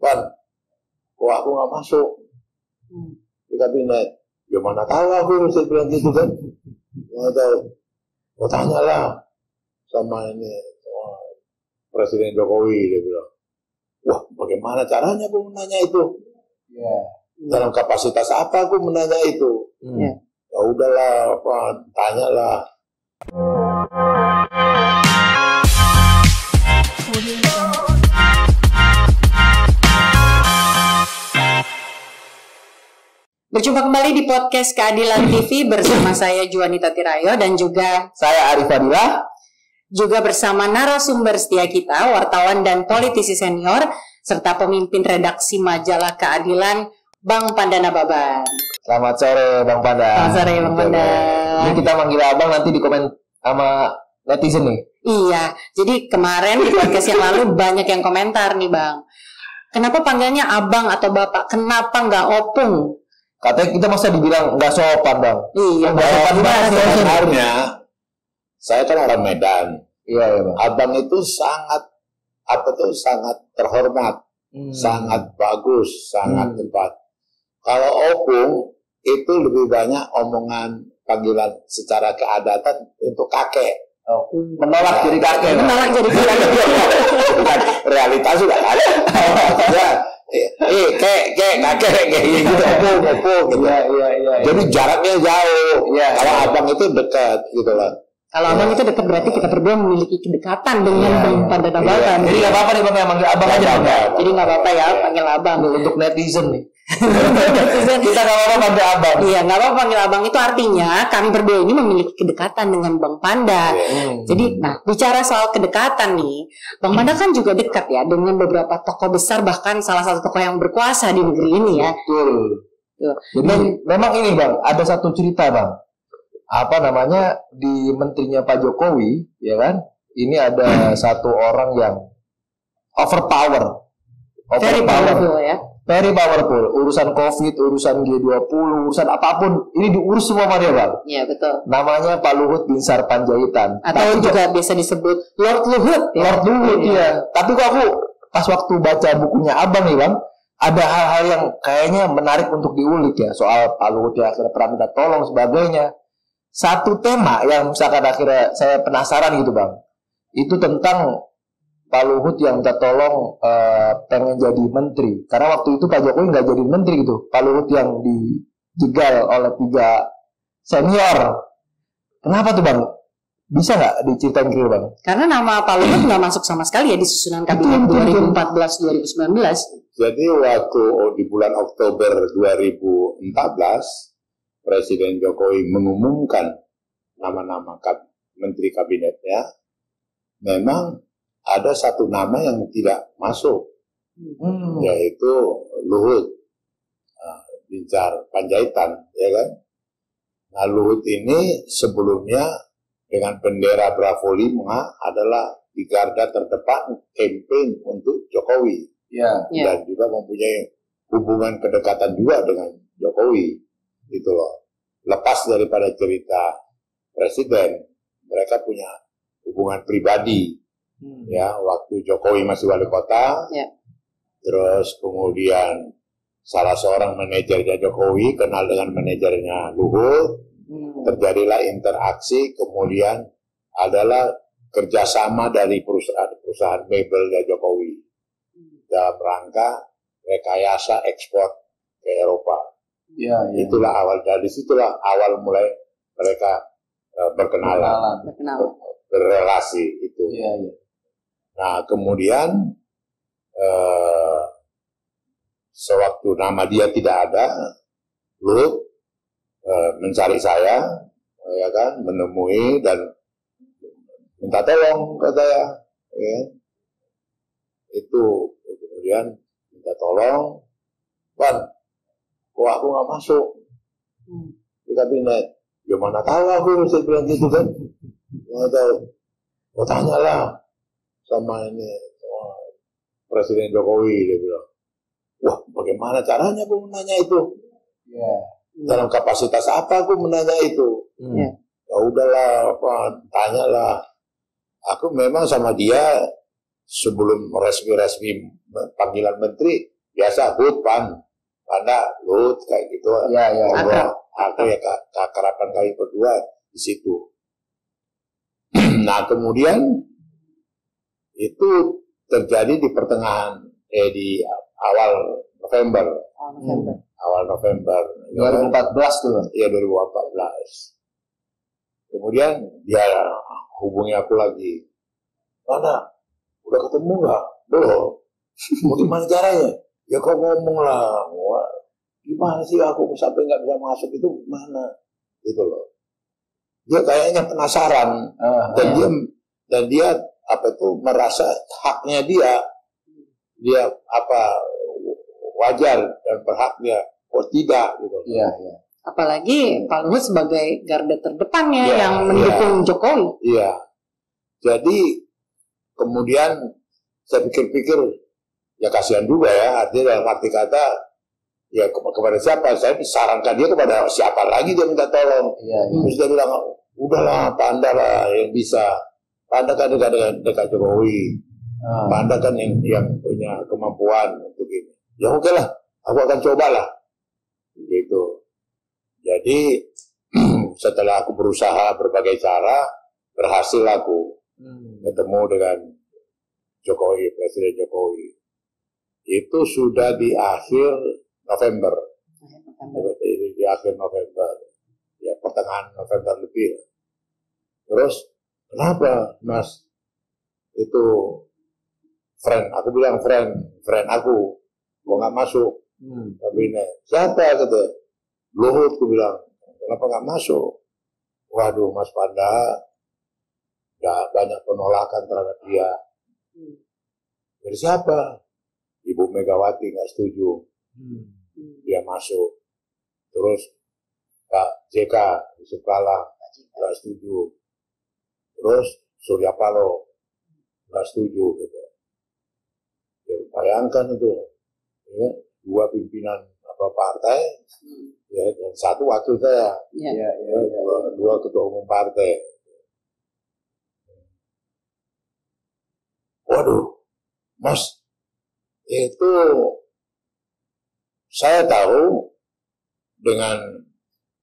Wan, kok aku nggak masuk di kabinet? Ya mana tahu aku, saya bilang gitu kan. Nggak tahu. Oh tanyalah sama Presiden Jokowi, dia bilang. Wah, bagaimana caranya aku menanya itu? Ya. Dalam kapasitas apa aku menanya itu? Ya udahlah, tanyalah. Berjumpa kembali di podcast Keadilan TV bersama saya Juanita Tirayo dan juga saya Arif Fadila, juga bersama narasumber setia kita, wartawan dan politisi senior, serta pemimpin redaksi majalah Keadilan, Bang Pandana Baban. Selamat sore Bang Panda. Selamat sore Bang Panda. Ini kita manggil abang, nanti di komen sama netizen nih. Iya, jadi kemarin di podcast yang lalu banyak yang komentar nih Bang. Kenapa panggilnya abang atau bapak? Kenapa nggak opung? Katanya kita masa dibilang nggak sopan Bang. Iya, nggak sopan banget. Sebenarnya saya kan orang Medan. Iya Bang. Abang itu sangat terhormat, sangat bagus, sangat tepat. Kalau opung itu lebih banyak omongan panggilan secara keadatan untuk kakek. Menolak jadi kakek. Menolak jadi kakek. Bukan, realitas sudah ada. Kakek kayak gitu, opung gitu. Iya. Jadi jaraknya jauh. Kalau abang itu dekat gitu lah. Kalau abang itu dekat berarti kita berdua memiliki kedekatan dengan Bang Pandana Baban. Jadi nggak apa-apa nih Bang, yang manggil abang aja. Jadi nggak apa-apa ya panggil abang. Untuk netizen nih. Kita nggak apa-apa panggil abang. Iya, nggak apa-apa panggil abang, itu artinya kami berdua ini memiliki kedekatan dengan Bang Panda. Jadi, nah bicara soal kedekatan nih, Bang Panda kan juga dekat ya dengan beberapa tokoh besar, bahkan salah satu tokoh yang berkuasa di negeri ini ya. Betul. Jadi memang ini Bang, ada satu cerita Bang. Apa namanya, di menterinya Pak Jokowi, ya kan? Ini ada satu orang yang very powerful ya. Very powerful. Urusan COVID, urusan G20, urusan apapun, ini diurus semua sama dia Bang. Iya betul. Namanya Pak Luhut Binsar Panjaitan. Atau juga biasa disebut Lord Luhut. Ya? Lord Luhut ya. Tapi kok aku pas waktu baca bukunya Abang nih Bang, ada hal-hal yang kayaknya menarik untuk diulik ya. Soal Pak Luhut ya, akhirnya pernah minta tolong sebagainya. Satu tema yang misalkan akhirnya saya penasaran gitu Bang, itu tentang Pak Luhut yang minta tolong pengen jadi menteri. Karena waktu itu Pak Jokowi nggak jadi menteri gitu. Pak Luhut yang dijegal oleh 3 senior. Kenapa tuh Bang? Bisa nggak diceritain kira Bang? Karena nama Pak Luhut nggak masuk sama sekali ya di susunan kabinet 2014-2019. Jadi waktu di bulan Oktober 2014 Presiden Jokowi mengumumkan nama-nama menteri kabinetnya, memang ada satu nama yang tidak masuk, yaitu Luhut Binsar Panjaitan, ya kan? Nah, Luhut ini sebelumnya dengan bendera Bravo 5 adalah di garda terdepan campaign untuk Jokowi, dan juga mempunyai hubungan kedekatan juga dengan Jokowi. Gitu loh. Lepas daripada cerita presiden, mereka punya hubungan pribadi. Ya, waktu Jokowi masih wali kota, terus kemudian salah seorang manajernya Jokowi kenal dengan manajernya Luhut, terjadilah interaksi, kemudian adalah kerjasama dari perusahaan mebelnya Jokowi dalam rangka rekayasa ekspor ke Eropa. Itulah awal, dari situlah awal mulai mereka berkenalan, berrelasi itu. Nah kemudian sewaktu nama dia tidak ada, Luhut mencari saya, ya kan, menemui dan minta tolong ke saya, ya. Itu kemudian minta tolong, Bang, kok aku nggak masuk di kabinet? Ya mana tahu aku, saya bilang gitu kan. Nggak tahu. Oh tanyalah sama Presiden Jokowi, dia bilang. Wah, bagaimana caranya aku menanya itu? Dalam kapasitas apa aku menanya itu? Ya udahlah, tanyalah. Aku memang sama dia sebelum resmi panggilan menteri biasa Hud, Panda, Lut kayak gitu. Iya. Aku ya keakraban kami berdua di situ. Nah kemudian itu terjadi di pertengahan di awal November. Awal November 2014 tuh. Iya 2014. Kemudian dia hubungi aku lagi. Mana? Udah ketemu nggak? Belum. Mau gimana caranya? Ya kau ngomong lah. Wah, gimana sih aku sampai nggak bisa masuk itu gimana? Gitu loh. Dia kayaknya penasaran dan dia apa itu merasa haknya dia apa wajar dan berhak dia. Oh tidak gitu. Iya. Apalagi Pak Luhut sebagai garda terdepannya yang mendukung Jokowi. Iya. Jadi kemudian saya pikir-pikir ya kasihan juga ya, artinya dalam arti kata ya kepada siapa? Saya disarankan dia kepada siapa lagi dia minta tolong. Terus dia bilang, udahlah Pak Anda lah yang bisa. Pak Anda kan dekat Jokowi. Pak Anda kan yang punya kemampuan untuk ini. Ya oke lah, aku akan cobalah. Gitu. Jadi setelah aku berusaha berbagai cara, berhasil aku ketemu dengan Jokowi, Presiden Jokowi. Itu sudah di akhir November. Di akhir November. Ya pertengahan November lebih. Terus, kenapa Mas? Itu friend, aku bilang friend aku. Kok nggak masuk kabinet? Siapa gitu? Luhut, aku bilang. Kenapa nggak masuk? Waduh Mas Panda, nggak banyak penolakan terhadap dia. Dari siapa? Ibu Megawati nggak setuju. Dia masuk. Terus Pak JK Yusuf Kala nggak setuju. Terus Surya Paloh nggak setuju. Gitu. Ya, bayangkan itu, ya, 2 pimpinan partai, ya, dan 1 wakil saya, dua ketua umum partai. Waduh, Mas, itu saya tahu dengan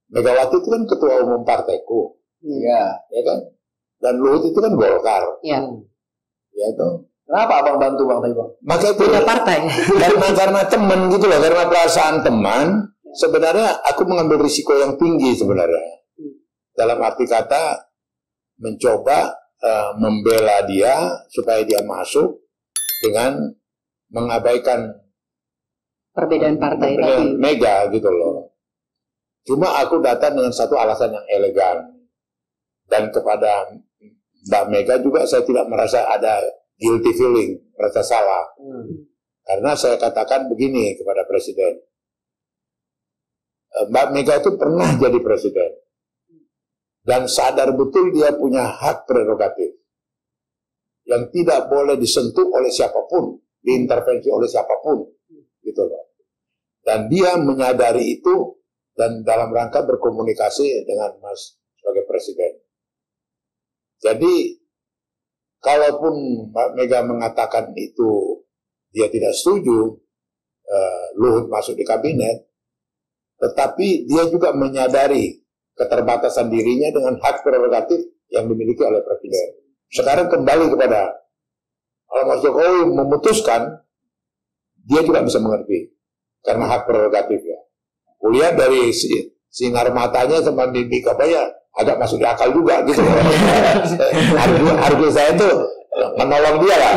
Megawati itu kan ketua umum partaiku, ya kan, dan Luhut itu kan Golkar, ya tuh. Kenapa abang bantu bang tadi bang? Maka itu punya partai. karena teman gitu loh, karena perasaan teman. Sebenarnya aku mengambil risiko yang tinggi sebenarnya. Dalam arti kata mencoba membela dia supaya dia masuk dengan mengabaikan perbedaan partai tadi. Mega gitu loh. Cuma aku datang dengan satu alasan yang elegan, dan kepada Mbak Mega juga saya tidak merasa ada guilty feeling, merasa salah. Karena saya katakan begini kepada Presiden, Mbak Mega itu pernah jadi Presiden dan sadar betul dia punya hak prerogatif yang tidak boleh disentuh oleh siapapun, diintervensi oleh siapapun, gitu loh. Dan dia menyadari itu dan dalam rangka berkomunikasi dengan Mas sebagai Presiden. Jadi kalaupun Mbak Mega mengatakan itu dia tidak setuju Luhut masuk di kabinet, tetapi dia juga menyadari keterbatasan dirinya dengan hak prerogatif yang dimiliki oleh Presiden. Sekarang kembali kepada kalau Mas Jokowi memutuskan, dia juga bisa mengerti karena hak prerogatifnya. Kuliah dari sinar matanya sama mimik apanya agak masuk di akal juga gitu. Argo saya itu menolong dia lah,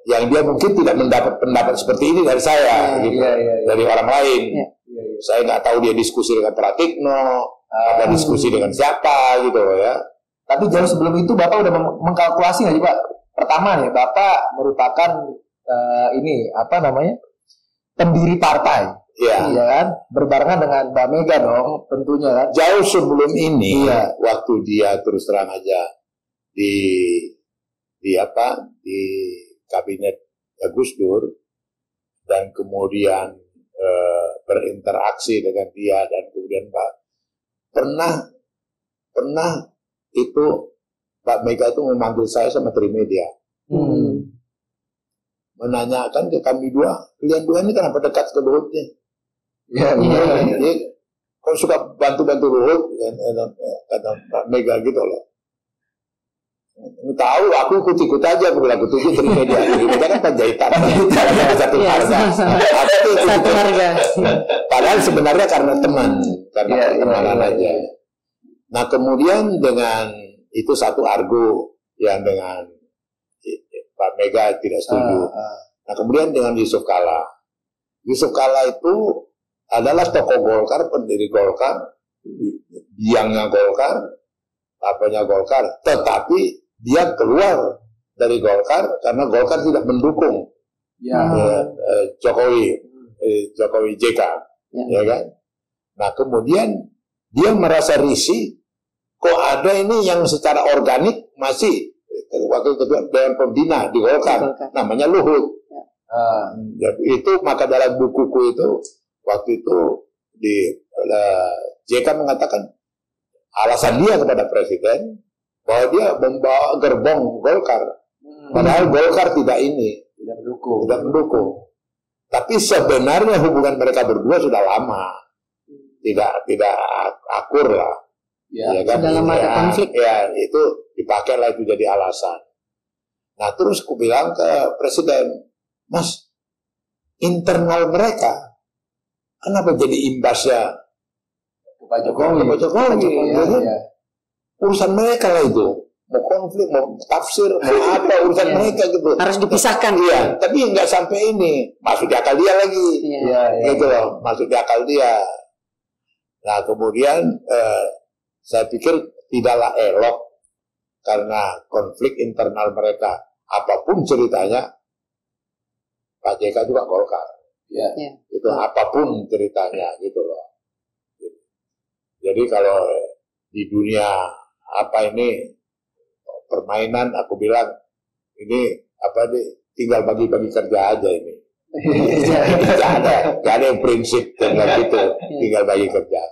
yang dia mungkin tidak mendapat pendapat seperti ini dari saya, gitu, dari orang lain. Saya nggak tahu dia diskusi dengan Pratikno, ada diskusi dengan siapa gitu ya. Tapi jauh sebelum itu Bapak udah mengkalkulasi nggak sih Pak? Pertama nih, Bapak merupakan pendiri partai. Iya kan, berbarengan dengan Mbak Mega dong, tentunya kan. Jauh sebelum ini, waktu dia terus terang aja di kabinet Gus Dur dan kemudian berinteraksi dengan dia dan kemudian pernah itu Mbak Mega itu memanggil saya sama Trimedia. menanyakan ke kami dua, kalian dua ini kenapa dekat ke Luhut nih? Ya, Jadi, kok suka bantu-bantu Luhut, kata Pak Mega gitu loh. Tahu, aku ikut-ikut aja, aku bilang ikut dari media. Kita kan Panjaitan, satu harga. Satu harga. Padahal sebenarnya karena teman, karena pertemanan aja. Nah kemudian dengan itu satu argo yang dengan Pak Mega tidak setuju. Nah kemudian dengan Yusuf Kala. Yusuf Kala itu adalah tokoh Golkar, pendiri Golkar, biangnya Golkar, apanya Golkar, tetapi dia keluar dari Golkar karena Golkar tidak mendukung Jokowi JK, ya kan? Nah kemudian dia merasa risih, kok ada ini yang secara organik masih wakil ketua Dewan Pembina di Golkar, namanya Luhut. Itu maka dalam bukuku itu waktu itu JK mengatakan alasan dia kepada presiden bahwa dia membawa gerbong Golkar, padahal Golkar tidak mendukung. Tapi sebenarnya hubungan mereka berdua sudah lama, tidak akur lah, ya kan? Sudah lama ada konflik. Ya itu dipakailah itu jadi alasan. Nah terus aku bilang ke presiden, Mas, internal mereka kenapa jadi imbasnya ke Pak Jokowi? Urusan mereka lah itu, mau konflik, mau tafsir, mau apa urusan mereka gitu. Harus dipisahkan. Iya, tapi nggak sampai ini, masuk di akal dia lagi, gitu loh, masuk di akal dia. Nah kemudian saya pikir tidaklah elok karena konflik internal mereka, apapun ceritanya, Pak JK juga Golkar, itu apapun ceritanya, gitu loh. Jadi kalau di dunia apa ini permainan, aku bilang ini apa nih, tinggal bagi-bagi kerja aja ini. Gak ada yang prinsip dengan gitu, tinggal bagi kerja.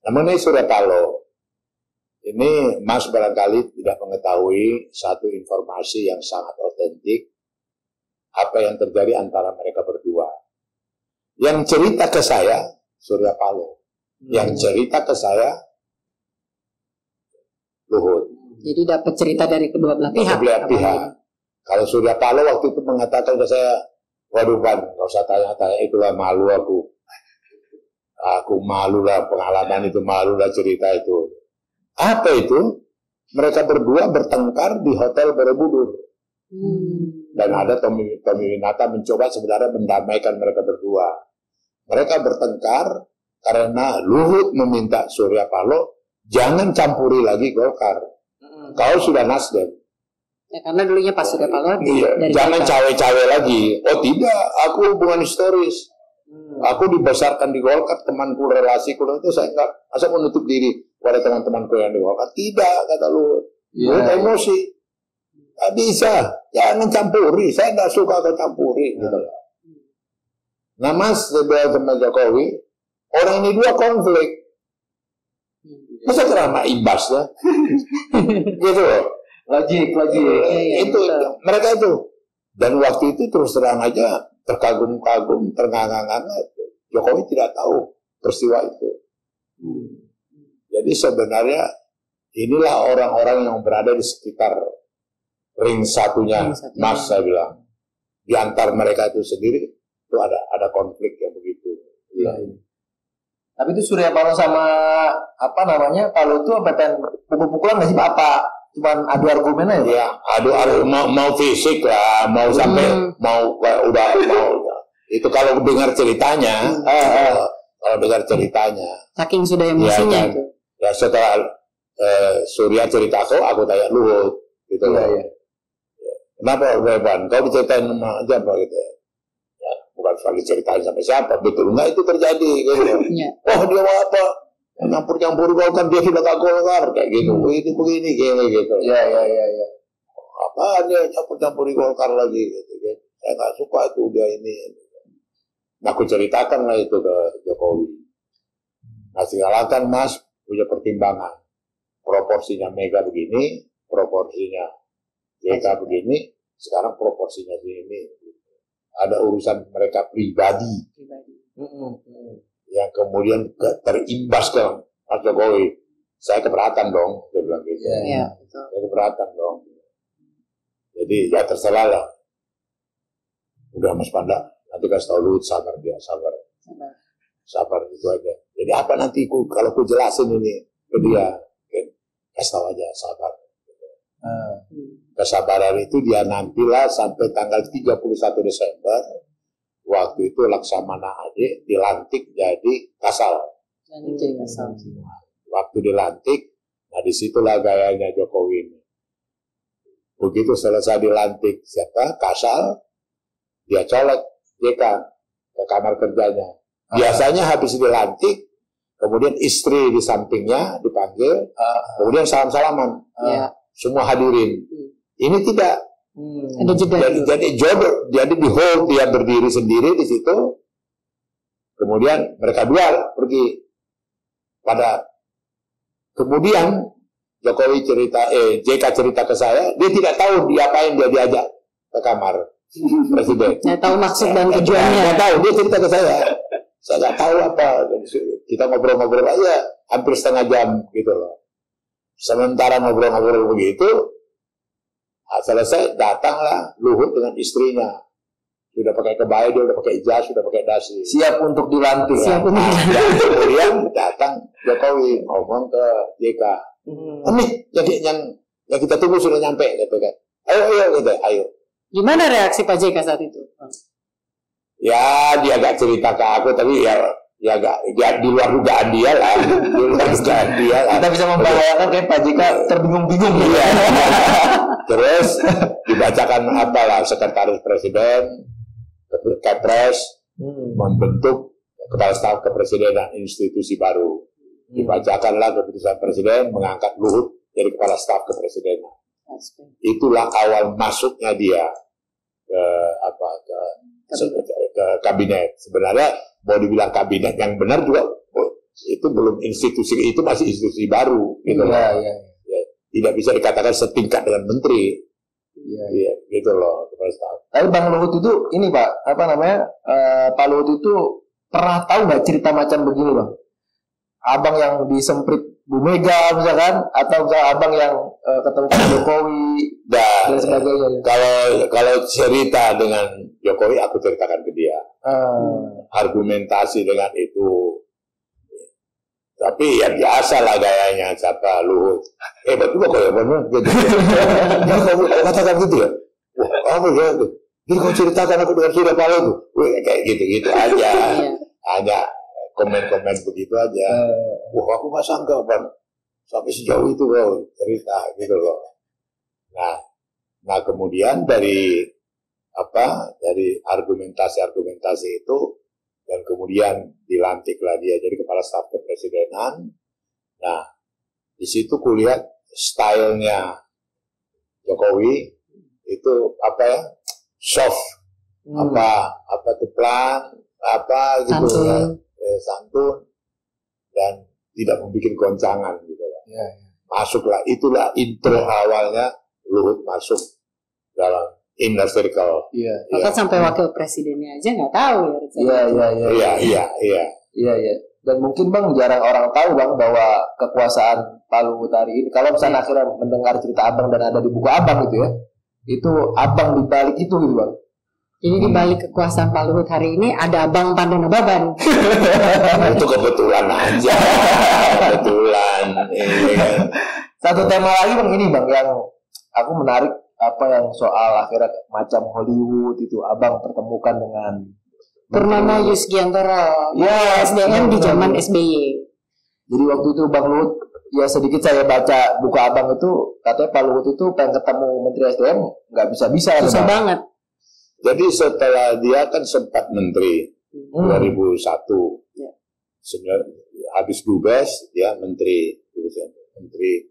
Namun ini Surya Paloh, ini Mas barangkali tidak mengetahui satu informasi yang sangat otentik, apa yang terjadi antara mereka berdua. Yang cerita ke saya Surya Paloh, yang cerita ke saya Luhut. Jadi dapat cerita dari kedua belah pihak. Kalau Surya Paloh waktu itu mengatakan ke saya, waduh Pan, nggak usah tanya-tanya, itulah malu aku. Aku malu lah, pengalaman itu malu lah, cerita itu. Apa itu? Mereka berdua bertengkar di Hotel Borobudur. Dan ada Tommy Winata mencoba sebenarnya mendamaikan mereka berdua. Mereka bertengkar karena Luhut meminta Surya Paloh jangan campuri lagi Golkar. Kau sudah Nasdem. Ya, karena dulunya Pak Surya Paloh jangan cawe-cawe lagi. Oh tidak, aku hubungan historis. Aku dibesarkan di Golkar, temanku, relasiku itu saya enggak, masa menutup diri pada teman-temanku yang di Golkar. Tidak, kata Luhut. Luhut emosi. Tidak bisa, jangan campuri. Saya enggak suka kau campuri. Gitu. Nah Mas, sebelah sama Jokowi, orang ini dua konflik. Masa kerana imbasnya gitu loh, logik itu mereka itu. Dan waktu itu terus terang aja terkagum-kagum, ternganga-nganga, Jokowi tidak tahu peristiwa itu. Jadi sebenarnya inilah orang-orang yang berada di sekitar ring satunya Mas, saya bilang di antar mereka itu sendiri itu ada konflik yang begitu. Tapi itu Surya Paloh sama apa namanya, Paloh itu apa pengen pukul-pukulan nggak sih Pak? Apa cuman adu argumen aja? Ya, adu mau fisik lah, mau sampai mau itu kalau dengar ceritanya, kalau dengar ceritanya. Saking sudah emosinya itu. Ya setelah Surya cerita aku tanya Luhut, gitu loh. Kenapa Beban? Kau diceritain sama aja apa gitu? Bukan lagi ceritain sampai siapa, betul nggak itu terjadi gitu. Oh dia mau apa, nyampur-nyampur Golkar, dia tidak Golkar kayak gitu, begini gitu. Ya. Apa dia campur-campuri Golkar lagi gitu. Saya nggak suka itu dia ini. Nah aku ceritakan lah itu ke Jokowi. Nah silakan Mas punya pertimbangan, proporsinya Mega begini, proporsinya JK begini, sekarang proporsinya ini. ada urusan mereka pribadi yang kemudian terimbas ke Pak Jokowi. Saya keberatan dong, dia bilang gitu. Iya, betul. Saya keberatan dong. Jadi ya terserah lah. Udah Mas Panda, nanti kasih tahu Luhut, sabar dia, sabar itu aja. Jadi apa nanti kalau ku jelasin ini ke dia, kasih tahu aja, sabar. Kesabaran itu dia nantilah sampai tanggal 31 Desember. Waktu itu Laksamana Ade dilantik jadi Kasal. Waktu dilantik, nah disitulah gayanya Jokowi ini. Begitu selesai dilantik siapa? Kasal, dia colek JK ke kamar kerjanya. Biasanya habis dilantik, kemudian istri di sampingnya dipanggil, kemudian salam-salaman. Semua hadirin. Ini tidak. Ada jeda. Jadi di hold, dia berdiri sendiri di situ. Kemudian mereka dua pergi. Kemudian Jokowi JK cerita ke saya, dia tidak tahu diapain dia diajak ke kamar presiden. Saya tahu maksud dan tujuannya. Saya tahu, dia cerita ke saya. Saya nggak tahu apa. Kita ngobrol-ngobrol aja hampir setengah jam gitu loh. Sementara ngobrol-ngobrol begitu, selesai datanglah Luhut dengan istrinya. Sudah pakai kebaya, dia udah pakai jas, sudah pakai dasi. Siap untuk dilantik. Dan kemudian datang Jokowi ngomong ke JK. Ini yang kita tunggu sudah nyampe, gitu kan. Ayo. Gimana reaksi Pak JK saat itu? Ya dia agak cerita ke aku, tapi ya dia di luar dugaan dia lah. Kita bisa membayangkan kayak Pak JK terbingung-bingung. Iya. Terus dibacakan apalah sekretaris presiden, Kepres membentuk kepala staf kepresidenan institusi baru. Dibacakanlah keputusan presiden mengangkat Luhut jadi kepala staf kepresidenan. Itulah awal masuknya dia ke kabinet. Sebenarnya mau dibilang kabinet yang benar juga itu belum institusi, itu masih institusi baru gitu loh. Ya, tidak bisa dikatakan setingkat dengan menteri. Iya, gitu loh. Tapi Bang Luhut itu ini Pak, Pak Luhut itu pernah tahu nggak cerita macam begini Bang? Abang yang disemprit Bu Mega misalkan, atau misalnya abang yang ketemu Pak Jokowi dan sebagainya. Kalau cerita dengan Jokowi aku ceritakan ke dia. Argumentasi dengan itu. Tapi ya biasa lah gayanya siapa Luhut. Hebat juga kok ya benar gitu. Ya kamu katakan gitu ya. Wah, apa ya? Jadi kau ceritakan aku dengan sudah Pak Luhut. Kayak gitu-gitu aja. Hanya komen-komen begitu aja. Wah, aku nggak sangka Pak. Sampai sejauh itu kau cerita gitu loh. Nah kemudian dari argumentasi itu, dan kemudian dilantiklah dia jadi kepala staf kepresidenan. Nah, di situ kulihat stylenya Jokowi itu soft, pelan, gitu santun dan tidak membuat goncangan gitu lah. Masuklah, itulah intro awalnya Luhut masuk dalam inner circle. Bahkan sampai wakil presidennya aja nggak tahu ya. Iya. Dan mungkin Bang jarang orang tahu Bang bahwa kekuasaan Pak Luhut hari ini, kalau misalnya akhirnya mendengar cerita Abang dan ada di buku Abang gitu ya, itu Abang di balik itu gitu Bang. Jadi di balik kekuasaan Pak Luhut hari ini ada Abang Panda Nababan. Itu kebetulan aja. Kebetulan. Satu tema lagi Bang, ini Bang yang aku menarik, yang soal akhirnya macam Hollywood itu Abang pertemukan dengan Purnama Yusgiantoro, SDM di zaman SBY. Jadi waktu itu Bang Luhut, ya sedikit saya baca buku Abang itu, katanya Pak Luhut itu pengen ketemu Menteri SDM nggak bisa-bisa. Susah banget. Jadi setelah dia kan sempat menteri 2001, habis Dubes dia menteri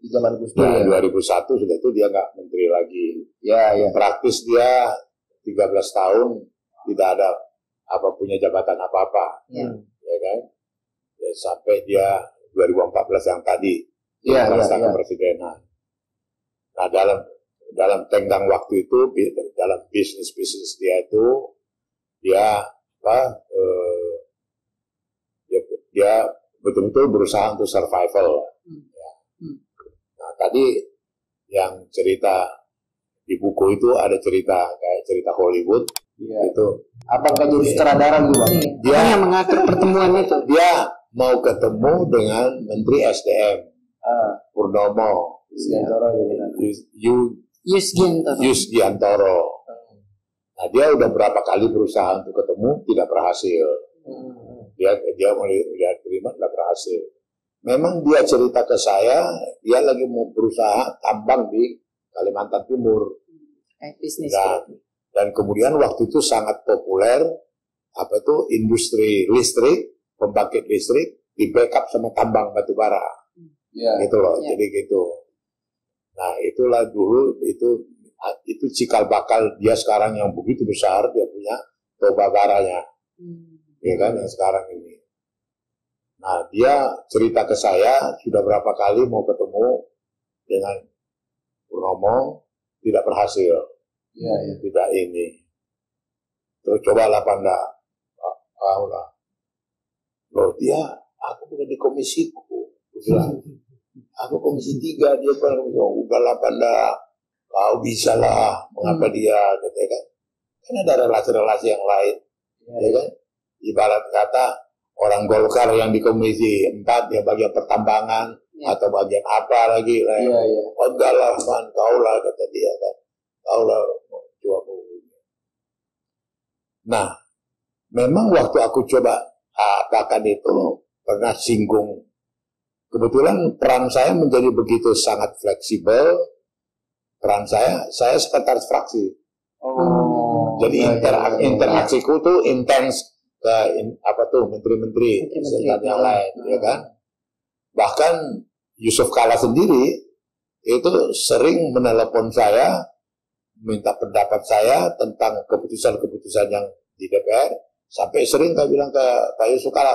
di zaman Gus Dur. 2001 sudah itu dia nggak menteri lagi. Praktis dia 13 tahun tidak ada punya jabatan apa-apa. Ya kan? Ya, sampai dia 2014 yang tadi masa kepresidenan. Nah dalam tenggang waktu itu, dalam bisnis dia itu dia dia betul-betul berusaha untuk survival. Ya. Nah, tadi yang cerita di buku itu ada cerita kayak cerita Hollywood. Itu Abang kan jadi sutradara gitu Bang. Dia yang mengatur pertemuan itu. Dia mau ketemu dengan Menteri SDM Purnomo Yusgiantoro. Nah, dia udah berapa kali berusaha untuk ketemu, tidak berhasil. Dia mau lihat terima, tidak berhasil. Memang dia cerita ke saya, dia lagi mau berusaha tambang di Kalimantan Timur. Bisnis. Dan kemudian waktu itu sangat populer industri listrik, pembangkit listrik di backup sama tambang batu bara. Gitu loh. Jadi gitu. Nah, itulah dulu itu cikal bakal dia sekarang yang begitu besar, dia punya toba baranya. Ya kan, yang sekarang ini. Nah, dia cerita ke saya sudah berapa kali mau ketemu dengan Purnomo, tidak berhasil. Tidak ini. Terus cobalah Panda. Loh, aku bukan di komisiku. Aku komisi 3, dia bilang, udahlah Panda, kau bisa lah, mengapa dia, gitu kan. Kan ada relasi-relasi yang lain, ya kan. Ibarat kata, orang Golkar yang di komisi 4, ya bagian pertambangan, atau bagian apa lagi. Oh, enggak lah, man, kau lah, kata dia kan. Kau lah, nah, memang waktu aku coba katakan itu, pernah singgung. Kebetulan peran saya menjadi begitu sangat fleksibel. Peran saya sekretaris fraksi. Jadi interaksiku tuh intens ke menteri-menteri yang lain, ya kan. Bahkan Yusuf Kala sendiri itu sering menelepon saya, minta pendapat saya tentang keputusan-keputusan yang di DPR. Sampai sering saya bilang ke Pak Yusuf Kala,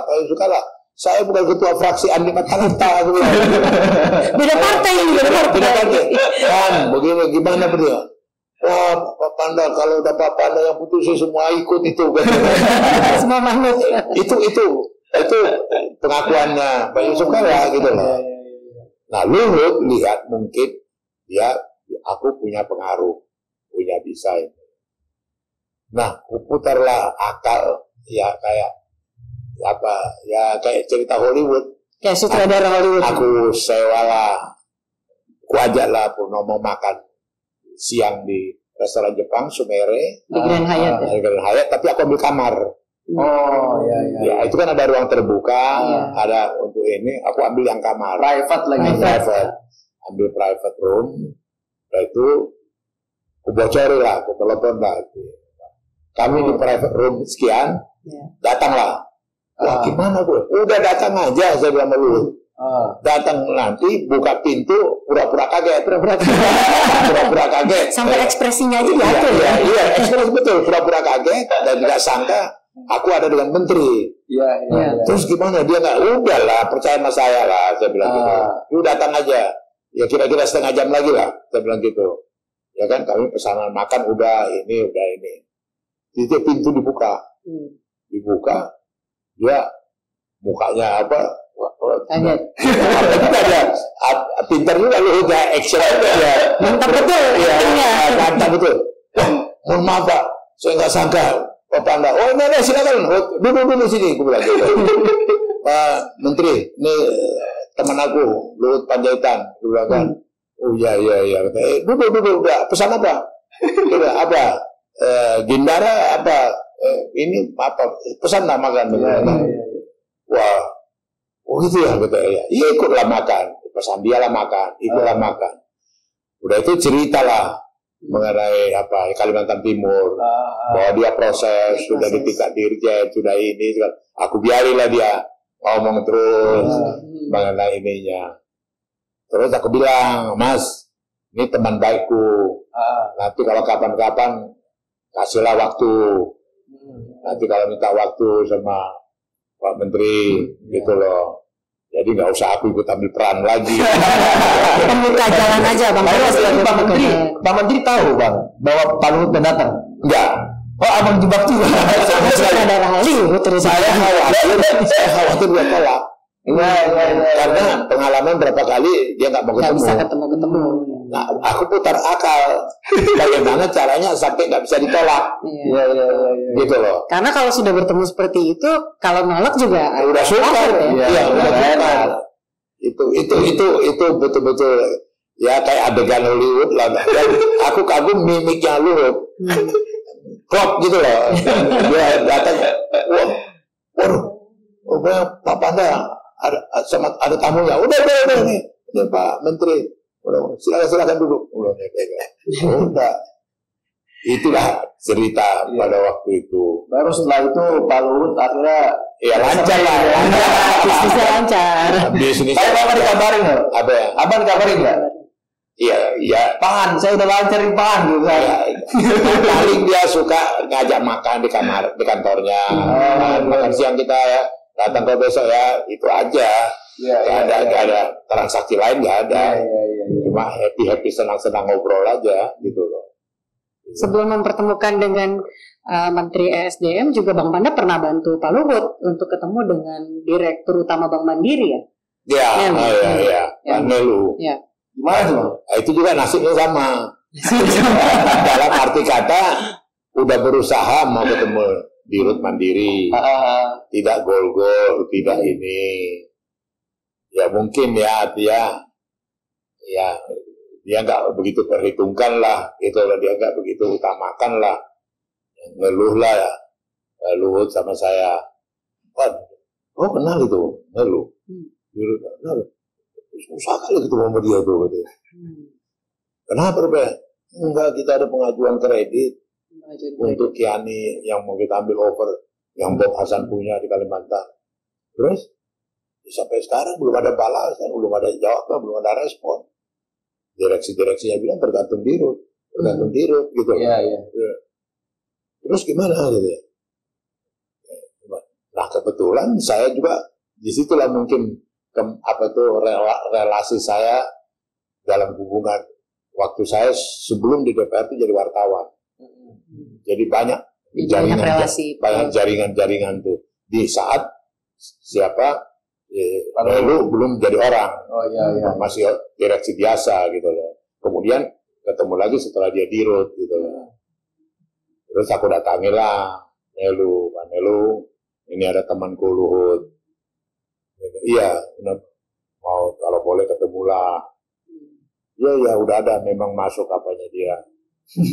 saya bukan ketua fraksi Andi Matalata. Beda partai ini, beda partai. Kan, begini, gimana beliau? Wah, Pak Panda, kalau udah Pak Panda yang putusin semua ikut itu. Semua makhluk. Itu pengakuannya Pak Yusuf Kala gitu loh. Nah, Luhut lihat mungkin aku punya pengaruh, punya bisa itu. Nah, putarlah akal kayak cerita Hollywood. Kayak sutradara Hollywood. Aku sewalah, aku ajaklah Purnomo makan siang di restoran Jepang, Sumere. Di Grand Hyatt. Grand Hyatt, tapi aku ambil kamar. Ya, itu kan ada ruang terbuka, ada untuk ini, aku ambil yang kamar. Private lagi. Ambil private room. Setelah itu, aku bocorin lah, aku telepon lah. Kami di private room sekian, datanglah. Wah, gimana gue? Udah datang aja, saya bilang dulu. Datang nanti, buka pintu, pura-pura kaget. Pura-pura kaget. Sampai ekspresinya aja diatur. Iya, ekspresi betul. Pura-pura kaget, dan tidak sangka aku ada dengan menteri. Terus gimana? Dia nggak, udahlah, percaya sama saya lah, saya bilang gitu. Lu datang aja. Ya kira-kira setengah jam lagi lah, saya bilang gitu. Ya kan, kami pesanan makan, udah ini. Jadi pintu dibuka. Dia mukanya apa? Kaget. Pintar juga lu udah action ya. Mantap betul. Mantap betul. Mohon maaf Pak, saya nggak sangka Pak Panda. Oh ini silakan, duduk sini, aku bilang gitu. Pak Menteri, ini teman aku, Luhut Panjaitan, aku bilang kan. Oh iya. Duduk, udah pesan apa? Apa? Gindara apa? Ini apa? Pesan lah makan. Wah, gitu ya, kata ya. Iya, ikutlah makan. Pesan dia lah makan, ikutlah makan. Udah itu ceritalah mengenai Kalimantan Timur, bahwa dia proses, sudah di tingkat dirjen, sudah ini. Aku biarilah dia ngomong terus mengenai ininya. Terus aku bilang, Mas, ini teman baikku. Nanti kalau kapan-kapan kasihlah waktu. Nanti kalau minta waktu sama Pak Menteri, gitu loh. Jadi nggak usah aku ikut ambil peran lagi. Pembuka jalan aja, Bang. Pak Menteri tahu, Bang, bahwa Pak Luhut datang? Enggak. Oh, abang jebak juga. Sutradara Hollywood terus. Saya khawatir dia tolak. Iya. Karena pengalaman berapa kali dia nggak mau Nggak ketemu. bisa ketemu. Nah, aku putar akal. Bagaimana caranya sampai nggak bisa ditolak? Iya. Gitu loh. Karena kalau sudah bertemu seperti itu, kalau nolak juga Udah sukar, ya. iya udah sukar. Itu betul-betul ya kayak adegan Hollywood lah. Dan aku kagum mimiknya Luhut. Klop gitu loh. Dia datang, waduh, Pak Panda ada tamunya. Udah nih Pak Menteri. Udah, silakan duduk. Udah. Itulah cerita pada waktu itu. Baru setelah itu Pak Luhut akhirnya Ya lancar lah. Bisnisnya lancar. Bisnis. Abang dikabarin nggak? Apa ya? Abang dikabarin nggak? Iya. Pangan, saya udah lancarin pangan gitu kan. Ya, paling dia suka ngajak makan di kantornya. Makan siang kita ya. Datang ke besok ya, itu aja. Gak ada transaksi lain, gak ada. Cuma happy senang-senang ngobrol aja gitu loh. Sebelum mempertemukan dengan Menteri ESDM juga Bang Panda pernah bantu Pak Luhut untuk ketemu dengan Direktur Utama Bank Mandiri ya? Iya. Panelu. Ya. Gimana tuh? Nah, itu juga nasibnya sama. Dalam arti kata udah berusaha mau ketemu di Rut Mandiri, tidak gol-gol, tidak ini. Ya mungkin ya dia nggak begitu perhitungkan lah, gitu loh, dia nggak begitu utamakan lah, ngeluh lah ya, Luhut sama saya. Oh kenal itu, ngeluh. Susah kali ketemu sama dia tuh katanya. Kenapa Pak? Enggak, kita ada pengajuan kredit untuk Kiani yang mau kita ambil over yang Bob Hasan punya di Kalimantan. Terus sampai sekarang belum ada balasan, belum ada jawaban, belum ada respon. Direksi-direksinya bilang tergantung dirut gitu. Iya. Terus gimana gitu ya? Nah kebetulan saya juga disitulah mungkin relasi saya dalam hubungan waktu saya sebelum di DPR itu jadi wartawan. Jadi banyak jaringan tuh di saat lalu belum jadi orang. Masih direksi biasa gitu loh. Kemudian ketemu lagi setelah dia dirut gitu loh. Terus aku datangilah Pak Nelu, ini ada temanku Luhut. Iya, mau kalau boleh ketemulah. Ya udah ada, memang masuk apanya dia.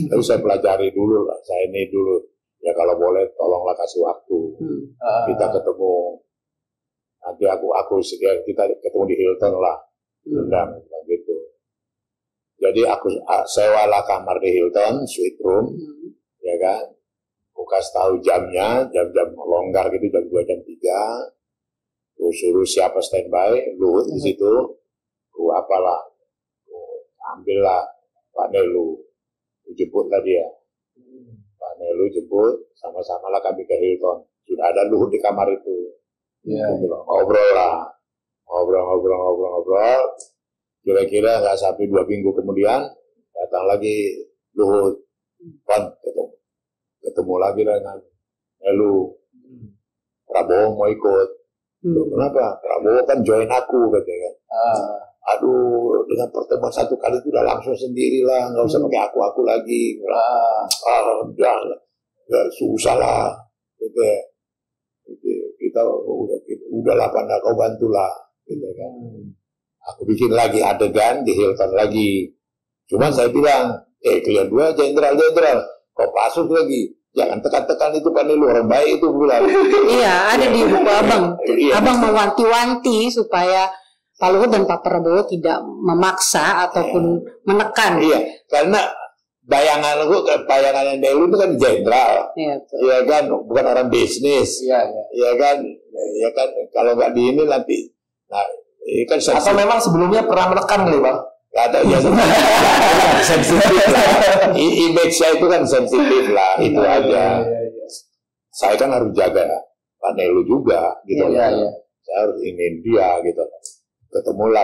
Tapi saya pelajari dulu lah, saya ini dulu. Ya kalau boleh tolonglah kasih waktu. Kita ketemu. Nanti kita ketemu di Hilton lah. Undang gitu. Jadi aku sewalah kamar di Hilton, suite room. Ya kan? Aku kasih tahu jamnya, jam-jam longgar gitu, jam 2, jam 3. Aku suruh siapa standby, Luhut di situ. Aku ambillah Pak Nelu, jemputlah dia. Pak Nelu jemput, sama-sama lah kami ke Hilton. Sudah ada Luhut di kamar itu. Ngobrol. Kira-kira nggak sampai 2 minggu kemudian datang lagi Luhut. Ketemu lagi dengan Nelu. Prabowo mau ikut. Kenapa? Prabowo kan join aku katanya. Aduh, dengan pertemuan 1 kali itu udah langsung sendirilah, nggak usah pakai aku lagi. Udah susah lah. Gitu ya. Kita udahlah Panda, kau bantulah. Gitu kan. Aku bikin lagi adegan di Hilton lagi. Cuman saya bilang, kalian dua jenderal, kau pasuk lagi. Jangan tekan-tekan itu Pak Nelu, orang baik itu bilang. Iya, ada di buku Abang. Abang mewanti-wanti supaya Pak Luhut dan Pak Prabowo tidak memaksa ataupun menekan. Iya, karena bayangan Nelu itu kan jenderal. Iya kan, bukan orang bisnis. Iya kan, kalau nggak di ini nanti. Nah, ini kan atau memang sebelumnya pernah menekan kali Bang? Gak ada ya, sensitif lah. Image saya itu kan sensitif lah, itu aja. Saya kan harus jaga Pak Nelu juga, gitu. Saya harus ingin dia, gitu. Ketemulah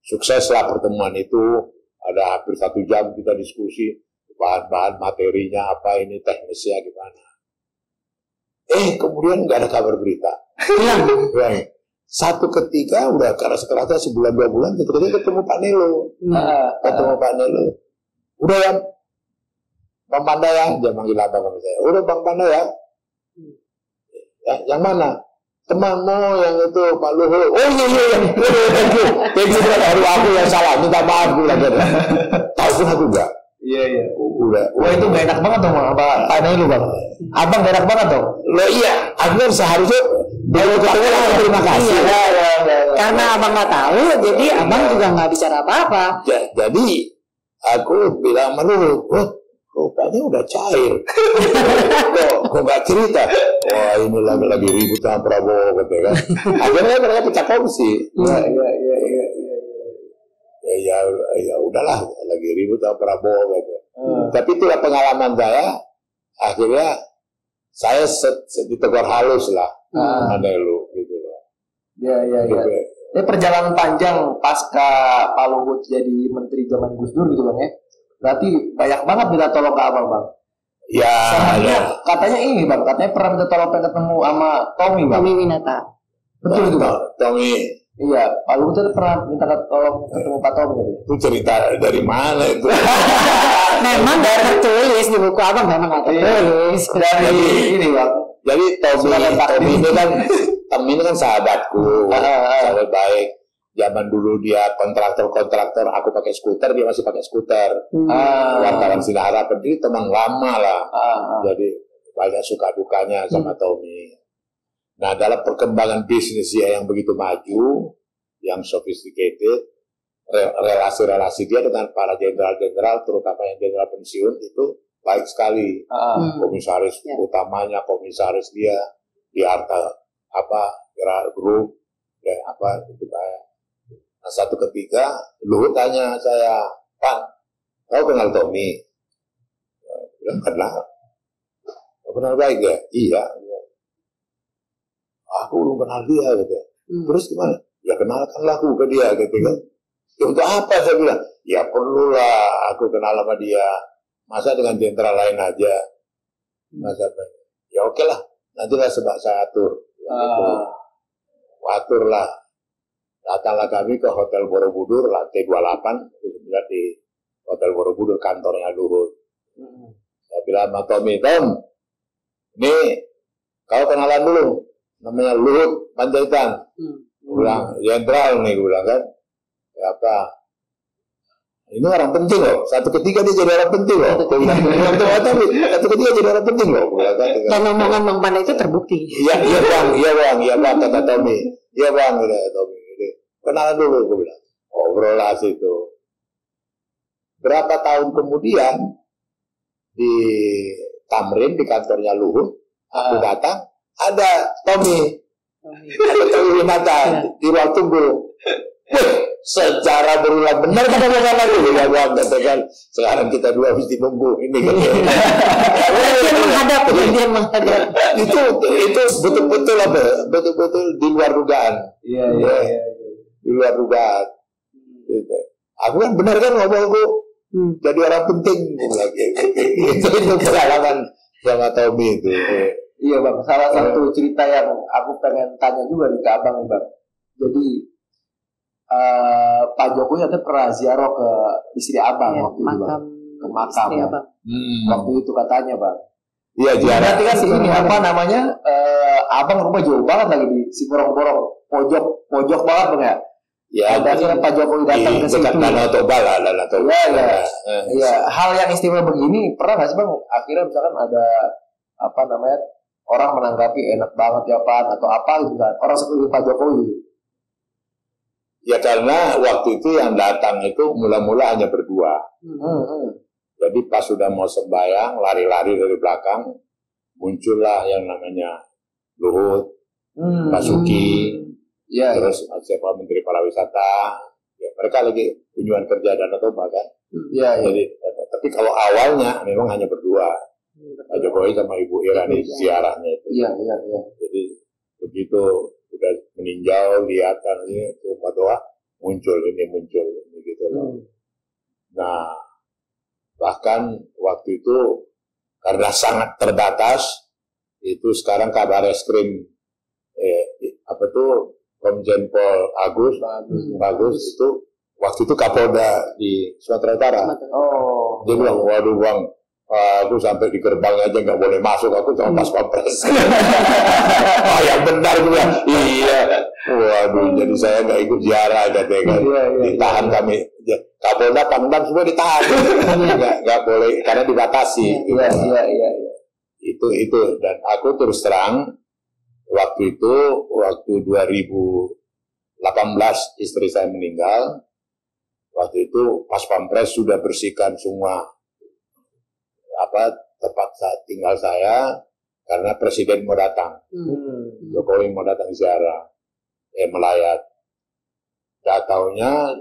sukses lah pertemuan itu. Ada hampir 1 jam kita diskusi. bahan-bahan materinya apa ini, teknisnya gimana. Kemudian nggak ada kabar berita. Hilang. Satu ketika udah keras-kerasnya sebulan 2 bulan, ketika ketemu Pak Nelo. Ketemu Pak Nelo. Udah ya, Bang Panda ya, dia manggil abang sama saya. Udah Bang Panda ya. Ya, yang mana? Temanmu yang itu Pak Luhut. Oh iya. Jadi baru aku yang salah, minta maaf gue lagi. Tahu pun aku enggak. Iya. Udah. Wah itu gak enak banget dong, Pak Tanya lu Bang. Abang gak enak banget dong. Loh iya, aku kan seharusnya baru ketemu lah, terima kasih. Karena abang nggak tahu, jadi abang juga nggak bicara apa-apa. Jadi aku bilang sama Luhut, rupanya udah cair. Kok nggak cerita? Wah ini lagi ribut sama Prabowo gitu kan. Akhirnya mereka pecah kongsi. Ya udahlah, lagi ribut sama Prabowo gitu. Tapi itulah pengalaman saya. Akhirnya saya ditegur halus lah, aneh lu gitu loh. Iya. Ini perjalanan panjang pasca Pak Luhut jadi menteri zaman Gus Dur gitu Bang ya. Berarti banyak banget minta tolong ke abang Bang. Ya. Katanya ini Bang, katanya pernah minta tolong ketemu sama Tommy Bang. Tommy Winata. Betul itu Bang. Tommy. Iya, Pak Luhut itu pernah minta tolong ketemu Pak Tommy gitu. Itu cerita dari mana itu? Memang nggak tertulis di buku abang, memang nggak tertulis. Dari ini Bang. Jadi Tommy ini kan sahabatku, sahabat baik. Zaman dulu dia kontraktor, aku pakai skuter, dia masih pakai skuter. Wartawan Sinar Harapan, jadi teman lama lah. Jadi banyak suka dukanya sama Tommy. Nah dalam perkembangan bisnis dia yang begitu maju, yang sophisticated, relasi-relasi dia dengan para jenderal-jenderal, terutama yang jenderal pensiun itu baik sekali. Komisaris utamanya, komisaris dia di Harta Group, itu kayak. Nah satu ketika Luhut tanya saya, Pan, kau kenal Tommy? Bilang kenal. Kenal baik ya? Iya. Aku belum kenal dia gitu. Terus gimana? Ya kenalkanlah aku ke dia gitu kan. Ya untuk apa saya bilang? Ya perlulah aku kenal sama dia. Masa dengan jenderal lain aja? Masa ya oke lah. Nantilah sebab saya atur. Aturlah. Datanglah kami ke Hotel Borobudur, lantai 28, di Hotel Borobudur, kantornya Luhut. Saya bilang sama Tommy, Tom, ini kau kenalan dulu, namanya Luhut Panjaitan. Gue bilang, jenderal nih, gue bilang kan. Ya apa? Ini orang penting loh, satu ketika dia jadi orang penting loh. Satu ketika jadi orang penting loh. Dan omongan Bang Panda itu terbukti. Iya bang, kata Tommy. Iya bang, kata Tommy. Kenalan dulu, gue bilang. Ngobrol lah situ. Berapa tahun kemudian di Tamrin, di kantornya Luhut, aku datang, ada Tommy. Ada Tommy Winata di ruang tunggu. Secara berulang benar kata bang lagi ya bang katakan sekarang kita dua mesti nunggu ini kan. Dia menghadap. Itu betul-betul betul-betul di luar dugaan. Iya. Di luar dugaan. Aku kan benar kan ngomongku jadi orang penting lagi. Itu pengalaman sama Tommy itu. Iya bang, salah satu cerita yang aku pengen tanya juga nih ke abang nih bang. Jadi Pak Jokowi ada pernah ziarah ke istri abang waktu itu bang. Ke makam ya. Waktu itu katanya bang. Iya ziarah. Berarti kan ini apa namanya? Abang rumah jauh banget lagi di si borong-borong pojok banget bang ya. Ya, akhirnya Pak Jokowi datang ke situ. Danau Toba lah, Danau Toba. Iya, hal yang istimewa begini pernah nggak sih bang? Akhirnya misalkan ada apa namanya orang menanggapi enak banget ya Pak atau apa gitu kan? Orang sekeliling Pak Jokowi gitu. Ya karena waktu itu yang datang itu mula-mula hanya berdua. Jadi pas sudah mau sembahyang, lari-lari dari belakang, muncullah yang namanya Luhut, Basuki. Ya, terus siapa Menteri Pariwisata, ya mereka lagi kunjungan kerja Danau Toba kan. Iya. Jadi, tapi kalau awalnya memang hanya berdua, Pak Jokowi sama Ibu Irani ziarahnya itu. Iya. Jadi begitu udah meninjau, lihat kan ini rumah doa muncul ini gitu loh. Nah, Bahkan waktu itu karena sangat terbatas, itu sekarang kabar eskrim Komjen Pol Bagus itu waktu itu Kapolda di Sumatera Utara. Oh. Dia bilang, waduh bang, aku sampai di gerbang aja nggak boleh masuk, aku sama pas pampres. Oh yang benar gue bilang, iya. Waduh, jadi saya nggak ikut ziarah katanya kan. Ditahan kami. Kapolda, Pangdam semua ditahan. Nggak boleh karena dibatasi. Iya. Itu dan aku terus terang waktu 2018 istri saya meninggal. Waktu itu pas pampres sudah bersihkan semua tempat tinggal saya karena presiden mau datang. Jokowi mau datang ziarah, melayat. Gak taunya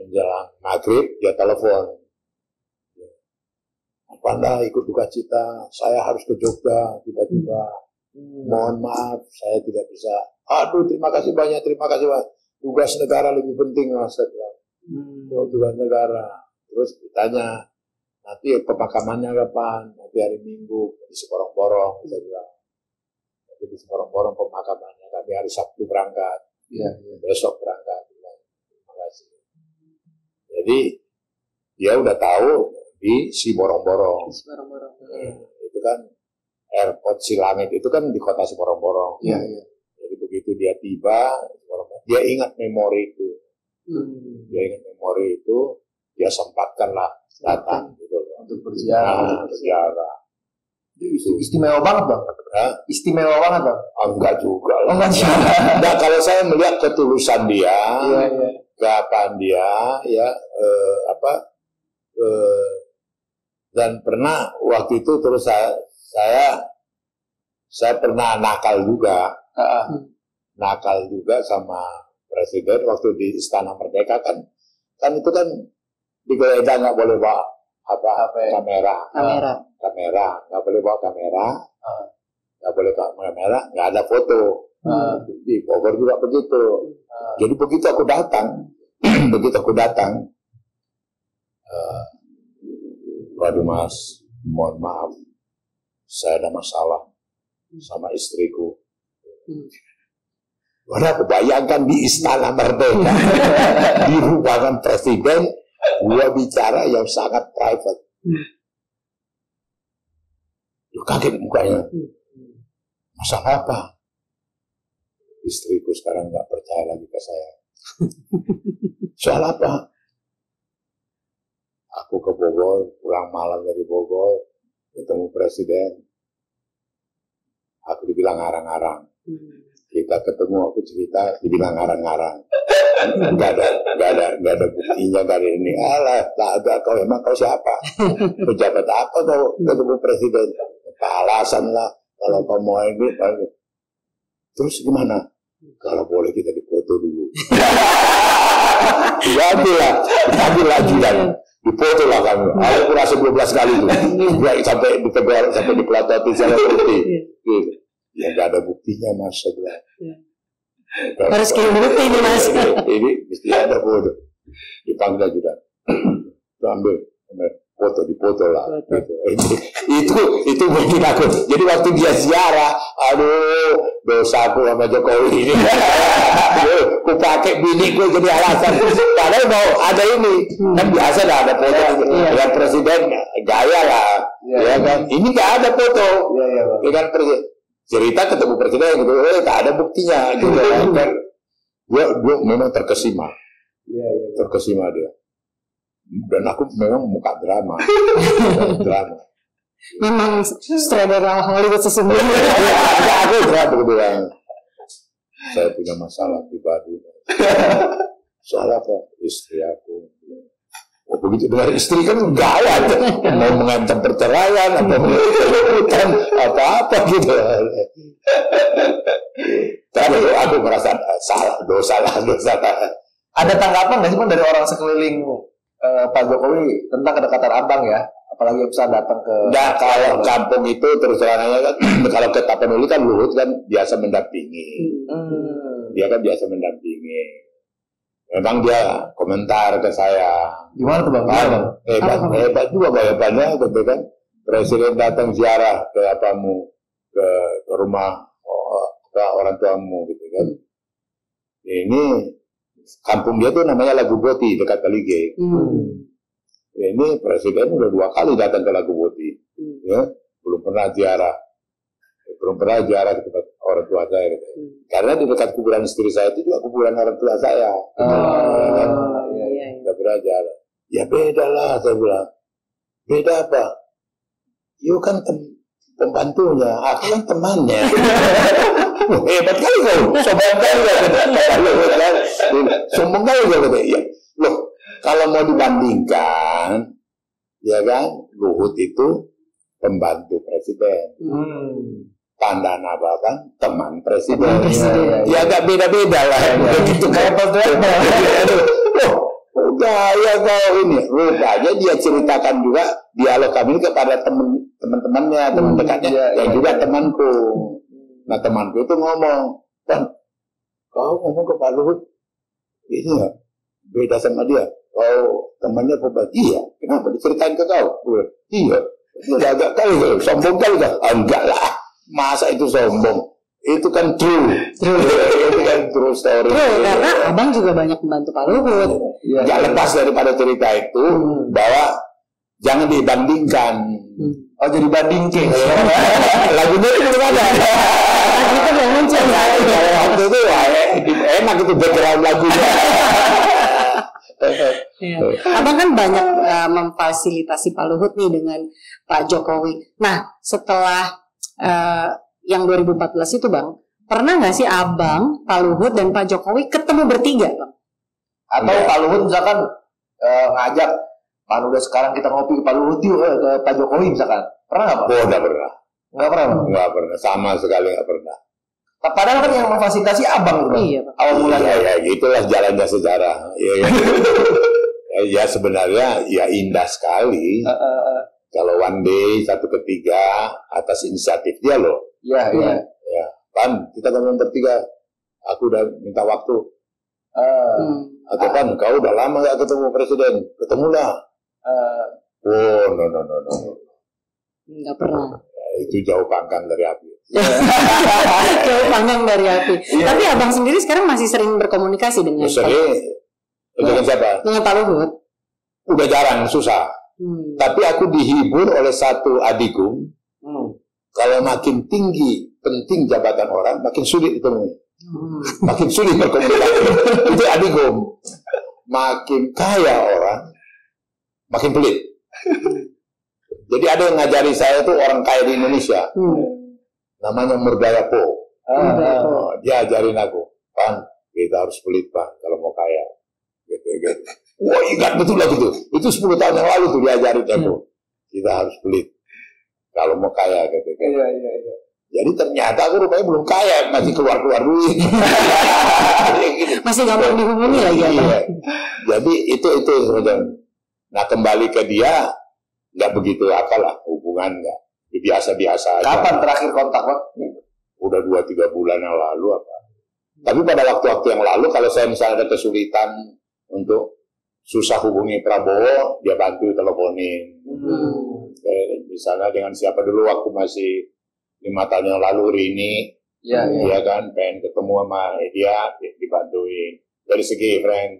menjelang maghrib dia telepon. Panda ikut duka cita, saya harus ke Jogja tiba-tiba. Mohon maaf, saya tidak bisa. Aduh, terima kasih banyak. Tugas negara lebih penting, Mas. Tugas negara. Terus ditanya, nanti pemakamannya kapan? Nanti hari Minggu di Seborong-Borong, saya bilang. Nanti di Seborong-Borong pemakamannya. Kami hari Sabtu berangkat. Besok berangkat. Terima kasih. Jadi dia udah tahu di Siborong-Borong. Itu kan airport Silangit itu kan di kota Siborong-Borong. Jadi begitu dia tiba, dia ingat memori itu. Dia sempatkanlah datang gitu untuk berziarah. Istimewa banget bang. Istimewa banget bang. Enggak juga lah. Enggak. Kalau saya melihat ketulusan dia, keapaan dia, dan pernah waktu itu terus saya pernah nakal juga sama presiden waktu di Istana Merdeka kan itu kan digeledah nggak boleh bawa kamera nggak boleh bawa kamera nggak ada foto. Di Bogor juga begitu. Jadi begitu aku datang waduh Mas, mohon maaf, saya ada masalah sama istriku. Waduh, bayangkan di Istana Merdeka, di ruangan presiden, gua bicara yang sangat private. Kaget mukanya. Masalah apa? Istriku sekarang nggak percaya lagi ke saya. Soal apa? Aku ke Bogor, pulang malam dari Bogor, ketemu presiden. Aku dibilang ngarang-ngarang. Kita ketemu, aku cerita, dibilang ngarang-ngarang. Gak ada buktinya dari ini. Alah, tak ada. Kau siapa? Pejabat apa kau ketemu presiden? Alasan lah. Kalau kau mau ini. Terus gimana? Kalau boleh kita dipoto dulu. Diambil lagi kan. Dipoto lah kami. Aku rasa 12 kali itu. Sampai ditegur, sampai dipelototi saya berhenti. Ya nggak ada buktinya Mas. Harus kirim bukti ini Mas. Ini mesti ada foto. Dipanggil juga. Ambil foto, dipoto lah. Gitu. Itu bikin aku. Jadi waktu dia ziarah, aduh, dosaku sama Jokowi ini. Aku pakai bini gue jadi alasan. Padahal mau ada ini. Kan biasa dah ada foto dengan presiden gaya lah. Ya kan? Ini nggak ada foto. Dengan presiden. Cerita ketemu presiden gitu, nggak ada buktinya gitu kan. Gue memang terkesima. Terkesima dia. Dan aku memang muka drama. Memang sutradara Hollywood sesungguhnya. Aku drama bilang. Saya punya masalah pribadi. Soal apa? Istri aku. Oh, begitu dengar istri kan gawat. Mau mengancam perceraian apa gitu. Tapi aku merasa salah, dosa lah. Ada tanggapan nggak sih Bang, dari orang sekeliling Pak Jokowi tentang kedekatan abang ya? Apalagi bisa datang ke. Nah, kalau kampung itu terus terangnya kan, kalau ke Tapanuli kan Luhut kan biasa mendampingi. Dia kan biasa mendampingi. memang dia komentar ke saya. Gimana tuh Bang? Hebat juga hebatnya gitu kan. Presiden datang ziarah ke ke rumah ke orang tuamu gitu kan. Ini kampung dia tuh namanya Lagu Boti dekat Kalige. Ini presiden udah 2 kali datang ke Lagu Boti, ya, belum pernah ziarah ke tempat orang tua saya gitu. Karena di dekat kuburan istri saya itu juga kuburan orang tua saya. Nggak pernah ziarah. Ya beda lah, saya bilang. Beda apa? You kan pembantunya, aku kan temannya. Hebat kali kau, sombong kali kau. Sombong kali kau. Ya, loh, kalau mau dibandingkan, ya kan, Luhut itu pembantu presiden. Tanda Nababan teman presiden. Ya agak beda-beda lah. Begitu kayak udah ya kau ini. Rupanya dia ceritakan juga dialog kami kepada teman-temannya, teman dekatnya, yang juga temanku. Nah temanku itu ngomong, "Bang, kau ngomong ke Pak Luhut, ini ya beda sama dia. Kau temannya Pak, iya. Kenapa diceritain ke kau? Iya. Itu udah agak kali, sombong kali kan? Enggak lah. Masa itu sombong? Itu kan true. Itu kan true story. Karena abang juga banyak membantu Pak Luhut. Gak lepas daripada cerita itu bahwa jangan dibandingkan. Oh jadi bandingke. Lagunya itu gimana? Lagu itu yang muncul. Waktu itu enak itu background lagunya. Abang kan banyak memfasilitasi Pak Luhut nih dengan Pak Jokowi. Nah setelah yang 2014 itu Bang, pernah nggak sih Abang, Pak Luhut dan Pak Jokowi ketemu bertiga Bang? Atau Pak Luhut misalkan ngajak, Pak udah sekarang kita ngopi ke Pak Luhut yuk, ke Pak Jokowi misalkan, pernah nggak Pak? Oh, nggak pernah. Nggak pernah Bang? Nggak pernah, sama sekali nggak pernah. Padahal kan yang memfasilitasi Abang Bang. Iya Bang. Awal mulanya. Ya gitulah jalannya sejarah. Ya sebenarnya ya indah sekali. Kalau one day satu ketiga atas inisiatif dia loh. Iya. Ya, Pan, kita ngomong bertiga. Aku udah minta waktu. Atau Pan, kau udah lama gak ketemu presiden. Ketemulah. No. Nggak pernah. Ya, itu jauh panggang dari api. Jauh panggang dari api. Tapi Abang sendiri sekarang masih sering berkomunikasi dengan Dengan siapa? Dengan Pak Luhut. Udah jarang, susah. Tapi aku dihibur oleh satu adikku. Kalau makin tinggi penting jabatan orang, makin sulit ditemui. Makin sulit berkomunikasi. Itu adikku. Makin kaya orang, makin pelit. Jadi ada yang ngajari saya tuh orang kaya di Indonesia. Namanya Murdaya Po. Dia ajarin aku, Pan, kita harus pelit Pak kalau mau kaya. Gitu. Wah ingat betul lah gitu. Itu 10 tahun yang lalu tuh diajarin aku. Kita harus pelit kalau mau kaya gitu. Iya. Jadi ternyata aku rupanya belum kaya, masih keluar duit. Masih gampang dihubungi lagi ya. Iya. Jadi itu. Nah kembali ke dia nggak begitu apalah hubungan nggak. Biasa-biasa aja. Kapan terakhir kontak Bang? Udah 2-3 bulan yang lalu apa. Tapi pada waktu-waktu yang lalu kalau saya misalnya ada kesulitan untuk susah hubungi Prabowo, dia bantu teleponin. Misalnya dengan siapa dulu waktu masih 5 tahun yang lalu Rini, dia kan pengen ketemu sama dia, dibantuin. Dari segi friend,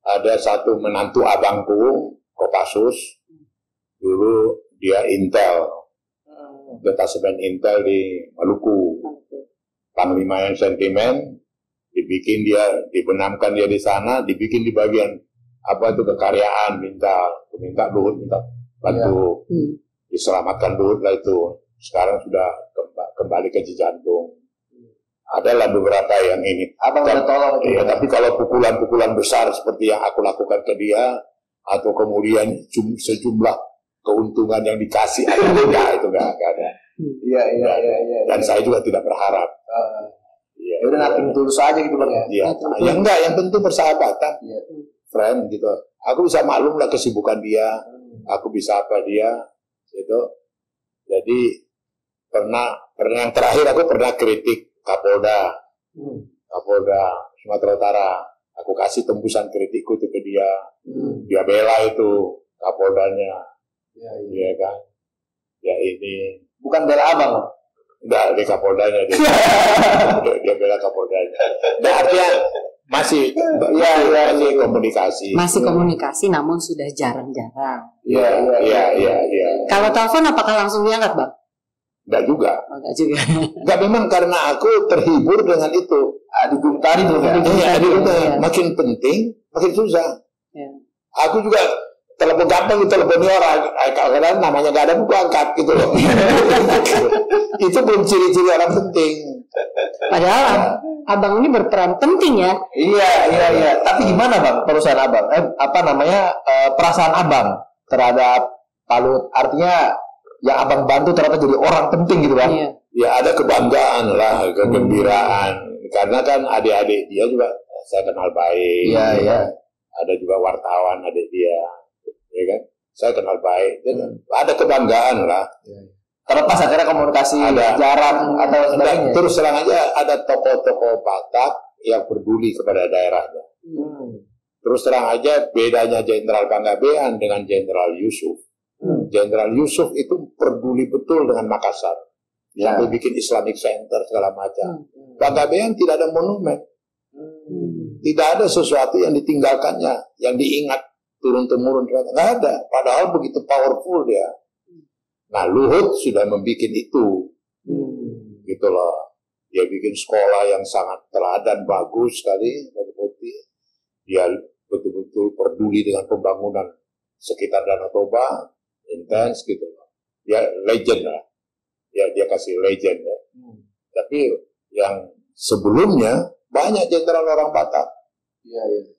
ada satu menantu abangku, Kopassus, dulu dia Intel, detasemen Intel di Maluku, Panglima yang sentimen, dibenamkan dia di sana, dibikin di bagian apa itu kekaryaan, minta Luhut minta bantu, diselamatkan Luhut lah itu. Sekarang sudah kembali ke Cijantung. Adalah beberapa yang ini. Abang udah tolong. Iya, tapi kalau pukulan-pukulan besar seperti yang aku lakukan ke dia, atau kemudian sejumlah keuntungan yang dikasih, itu enggak ada. Iya. Dan saya juga tidak berharap. Ya udah nating tulus aja gitu Bang ya. Iya. Ya enggak, yang penting persahabatan. Friend gitu. Aku bisa maklum lah kesibukan dia. Aku bisa apa dia gitu. Jadi pernah yang terakhir aku pernah kritik Kapolda Sumatera Utara Aku kasih tembusan kritikku itu ke dia. Dia bela itu Kapoldanya. Iya kan. Ya ini. Bukan bela abang. Enggak, dia Kapoldanya. Dia bela Kapoldanya. Nah, artinya masih komunikasi. Masih komunikasi namun sudah jarang-jarang. Iya. Kalau telepon apakah langsung diangkat, Bang? Enggak juga. Enggak juga. Enggak, memang karena aku terhibur dengan itu. Digumtari tuh kan. Iya, makin penting, makin susah. Ya. Aku juga telepon gampang telepon orang. Kadang namanya enggak ada, aku angkat gitu loh. Itu belum ciri-ciri orang penting. Padahal abang ini berperan penting ya. Iya. Tapi gimana bang perusahaan abang? Perasaan abang terhadap Pak Luhut? Artinya yang abang bantu ternyata jadi orang penting gitu bang? Iya. Ya ada kebanggaan lah, kegembiraan. Karena kan adik-adik dia juga saya kenal baik. Iya. Ada juga wartawan adik dia, ya kan? Saya kenal baik. Jadi ada kebanggaan lah. Terlepas akhirnya komunikasi jarang atau sebagainya. Terus terang aja ada tokoh-tokoh Batak yang peduli kepada daerahnya. Terus terang aja bedanya Jenderal Panggabean dengan Jenderal Yusuf. Jenderal Yusuf itu peduli betul dengan Makassar. Sampai bikin Islamic Center segala macam. Panggabean tidak ada monumen. Tidak ada sesuatu yang ditinggalkannya, yang diingat turun-temurun. Nggak ada. Padahal begitu powerful dia. Nah, Luhut sudah membuat itu. Gitu loh. Dia bikin sekolah yang sangat teladan, bagus sekali. Dia betul-betul peduli dengan pembangunan sekitar Danau Toba, intens gitu loh. Dia legend lah. Dia kasih legend ya. Tapi yang sebelumnya banyak jenderal orang Batak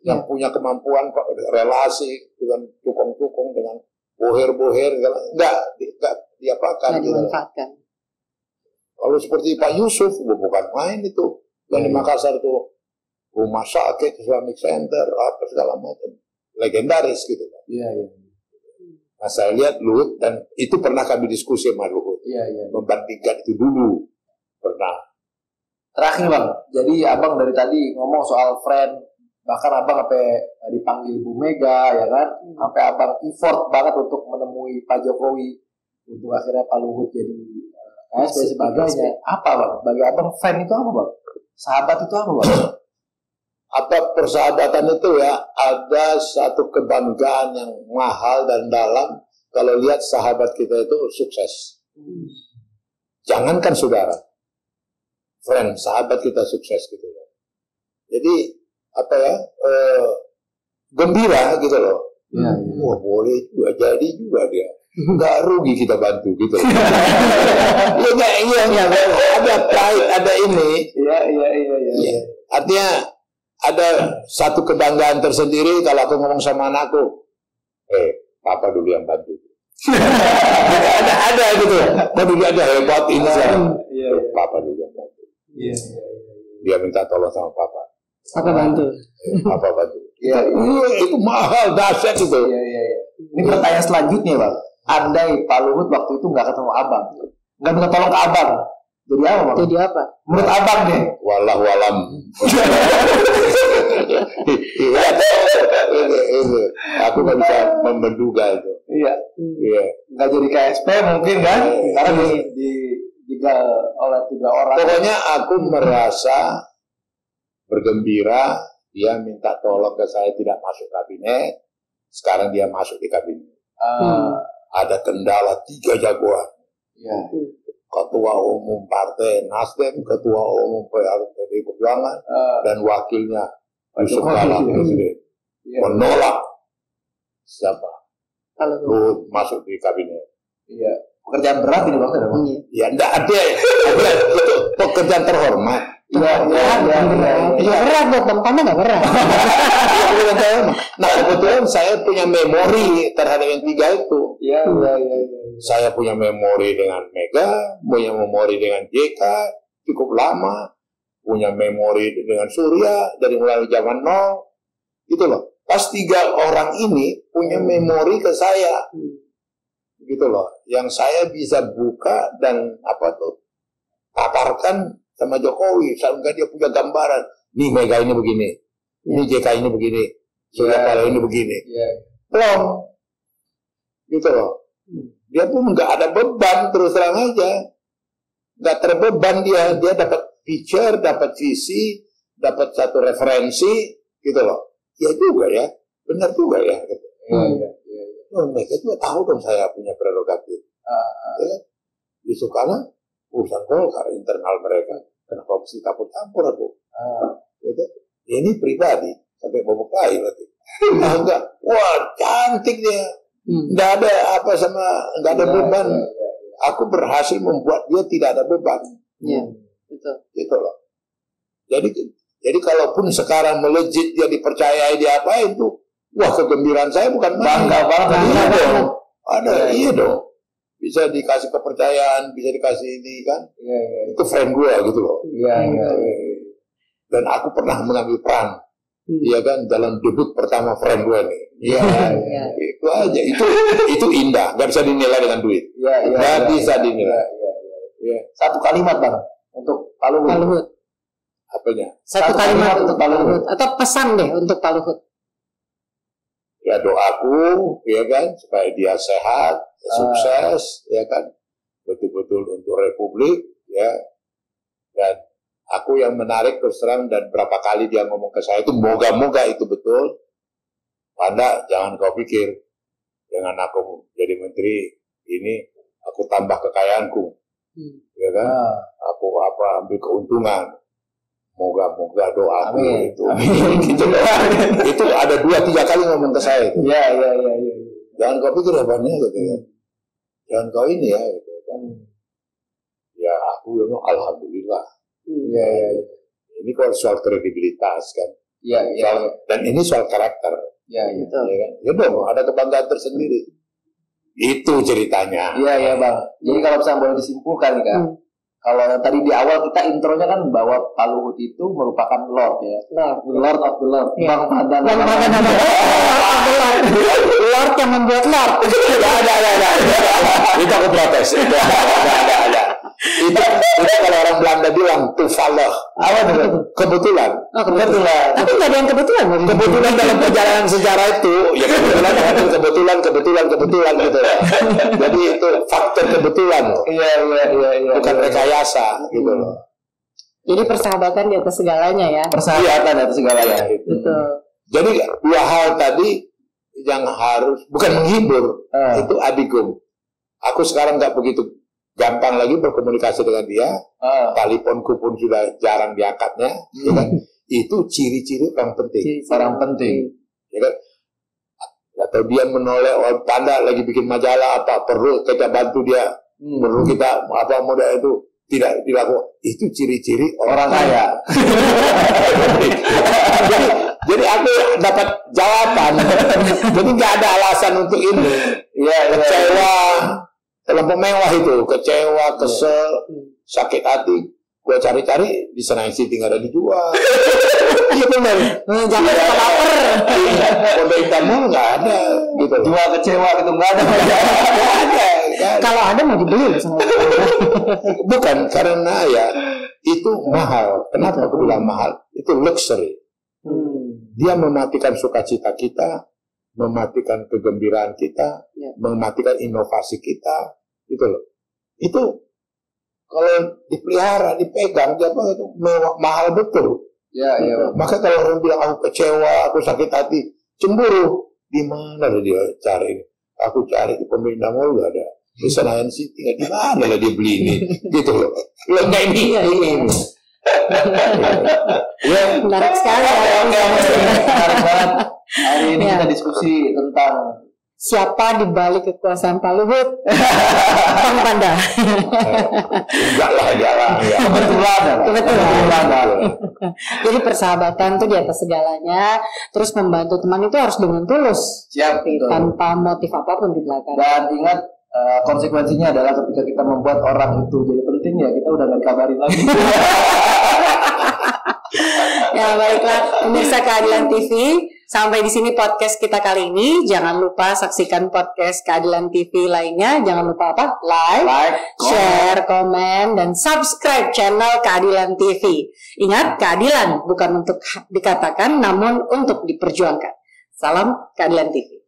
yang punya kemampuan relasi dengan tukang-tukang, dengan boher-boher, enggak diapakan gitu. Kalau seperti Pak Yusuf, bukan main itu. Yang di Makassar itu rumah sakit, Islamic Center, apa segala macam, legendaris gitu. Nah, saya lihat Luhut, dan itu pernah kami diskusi sama Luhut. Membandingkan itu dulu pernah. Terakhir bang, jadi abang dari tadi ngomong soal friend, bahkan abang sampai dipanggil Bu Mega ya kan, sampai abang effort banget untuk menemui Pak Jokowi untuk akhirnya Pak Luhut jadi KSP sebagainya. Apa bang? Bagi abang friend itu apa bang? Sahabat itu apa bang? Apa persahabatan itu ya, ada satu kebanggaan yang mahal dan dalam kalau lihat sahabat kita itu sukses. Jangankan saudara, friend, sahabat kita sukses gitu. Jadi apa ya, gembira gitu loh. Wah, boleh juga, jadi juga dia. Nggak rugi kita bantu gitu loh. Iya, ada pride, ada ini. Iya. Artinya ada satu kebanggaan tersendiri kalau aku ngomong sama anakku, papa dulu yang bantu. ada gitu. Papa dulu ada hebat ini saya. Papa dulu yang bantu. Dia minta tolong sama papa. Papa bantu. Papa bantu. Itu mahal, dahsyat itu. Ini pertanyaan selanjutnya bang. Andai Pak Luhut waktu itu nggak ketemu abang, nggak minta tolong ke abang, jadi apa bang? Jadi apa? Menurut abang deh. Wallahualam. Aku nggak bisa menduga itu. Iya. Nggak jadi KSP mungkin kan? Karena dijegal oleh 3 orang. Pokoknya aku merasa bergembira. Dia minta tolong ke saya tidak masuk kabinet. Sekarang dia masuk di kabinet. Ada kendala 3 jagoan. Ketua umum Partai Nasdem, ketua umum PDI Perjuangan, dan wakilnya Yusuf Kala Presiden menolak siapa Luhut masuk di kabinet. Pekerjaan berat ini bang. Ya enggak ada. Itu pekerjaan terhormat. Berat buat Bang Panda nggak berat. Nah kebetulan saya punya memori terhadap yang 3 itu. Saya punya memori dengan Mega, punya memori dengan JK cukup lama, punya memori dengan Surya dari mulai zaman 0, gitu loh. Pas 3 orang ini punya memori ke saya, gitu loh. Yang saya bisa buka dan paparkan sama Jokowi, sehingga dia punya gambaran. Nih Mega ini begini, Ini JK ini begini, Surya Paloh ini begini. Plong. Gitu loh. Dia pun nggak ada beban, terus terang aja. Nggak terbeban dia dapat feature, dapat visi, dapat satu referensi, gitu loh. Ya juga ya, benar juga ya. Gitu. Oh, mereka juga tahu dong saya punya prerogatif. Ya, justru karena urusan Golkar internal mereka, kenapa mesti campur-campur aku? Gitu. Ya, ini pribadi sampai bobok lain nanti. Enggak, wah cantik dia, nggak ada apa sama, nggak ada beban. Aku berhasil membuat dia tidak ada beban. Gitu loh. Jadi kalaupun sekarang melejit dia dipercayai dia apa itu, wah kegembiraan saya bukan bangga banget. Iya dong. Iya dong. Bisa dikasih kepercayaan, bisa dikasih ini kan. Itu friend gue gitu loh. Dan aku pernah mengambil peran, iya kan, dalam debut pertama friend gue nih. Itu aja. Itu indah. Gak bisa dinilai dengan duit. Gak bisa dinilai. Satu kalimat Bang untuk Pak Luhut. Apanya? Satu kalimat untuk Pak Luhut atau pesan deh untuk Pak Luhut. Ya doaku, ya kan, supaya dia sehat, sukses, ya kan, betul-betul untuk Republik, ya. Dan aku yang menarik terus terang, dan berapa kali dia ngomong ke saya itu moga-moga itu betul. Panda, jangan kau pikir dengan aku jadi menteri ini aku tambah kekayaanku, ya kan, aku ambil keuntungan. Moga-moga doaku itu. Gitu. Itu ada 2-3 kali ngomong ke saya. Iya. Jangan kau pikir apanya gitu ya. Jangan kau ini ya gitu kan. Ya aku bilang alhamdulillah. Ini kalau soal kredibilitas kan. Dan ini soal karakter. Gitu. Ya kan. Ya dong, ada kebanggaan tersendiri. Itu ceritanya. Iya Bang. Jadi kalau misalnya boleh disimpulkan nih Kak. Kalau yang tadi di awal kita intronya kan bahwa Pak Luhut itu merupakan Lord ya. Lord of the Lord. Bang Pandan. Lord yang membuat Lord. Ada. Itu aku protes. Ada. Itu kalau orang Belanda bilang toevallig. Apa itu? Kebetulan. Tapi nggak ada yang kebetulan. Kebetulan dalam perjalanan sejarah itu, ya kebetulan gitu. Jadi itu faktor kebetulan. Iya. Bukan rekayasa gitu loh. Jadi persahabatan di atas segalanya ya. Persahabatan di atas segalanya. Betul. Jadi 2 hal tadi yang harus bukan menghibur, itu adigum. Aku sekarang nggak begitu gampang lagi berkomunikasi dengan dia. Teleponku pun sudah jarang diangkatnya. Ya kan? Itu ciri-ciri orang penting. Ya kan? Atau dia menoleh, Panda lagi bikin majalah apa, perlu kita bantu dia, perlu kita apa modal itu tidak dilakukan. Itu ciri-ciri orang kaya. Jadi aku dapat jawaban. Jadi nggak ada alasan untuk ini. Kecewa, terlalu mewah itu, kecewa, kesel, sakit hati. Gue cari-cari di Senayan City nggak ada dijual. Iya benar. Jangan lapar. Pondok Indah Mall nggak ada. Gitu. Jual kecewa gitu nggak ada. Kalau ada mau dibeli. Bukan karena ya itu mahal. Kenapa aku bilang mahal? Itu luxury. Dia mematikan sukacita kita, mematikan kegembiraan kita, mematikan inovasi kita. Gitu loh. Itu kalau dipelihara, dipegang, itu mahal betul. Maka kalau orang bilang aku kecewa, aku sakit hati, cemburu, di mana dia cari? Aku cari di Pemerintah Mall nggak ada, di Senayan City nggak, di mana lah dia beli ini, gitu loh. Nggak ini. Menarik sekali ya. Menarik banget. Hari ini kita diskusi tentang siapa di balik kekuasaan Pak Luhut? Bang Panda. Enggak lah. Kebetulan. Jadi persahabatan itu di atas segalanya. Terus membantu teman itu harus dengan tulus. Siap. Tanpa motif apapun di belakang. Dan ingat konsekuensinya adalah ketika kita membuat orang itu jadi penting ya kita udah nggak dikabarin lagi. Ya baiklah, pemirsa Keadilan TV, Sampai di sini podcast kita kali ini. Jangan lupa saksikan podcast Keadilan TV lainnya. Jangan lupa apa? Like, share, komen, dan subscribe channel Keadilan TV. Ingat, keadilan bukan untuk dikatakan, namun untuk diperjuangkan. Salam Keadilan TV.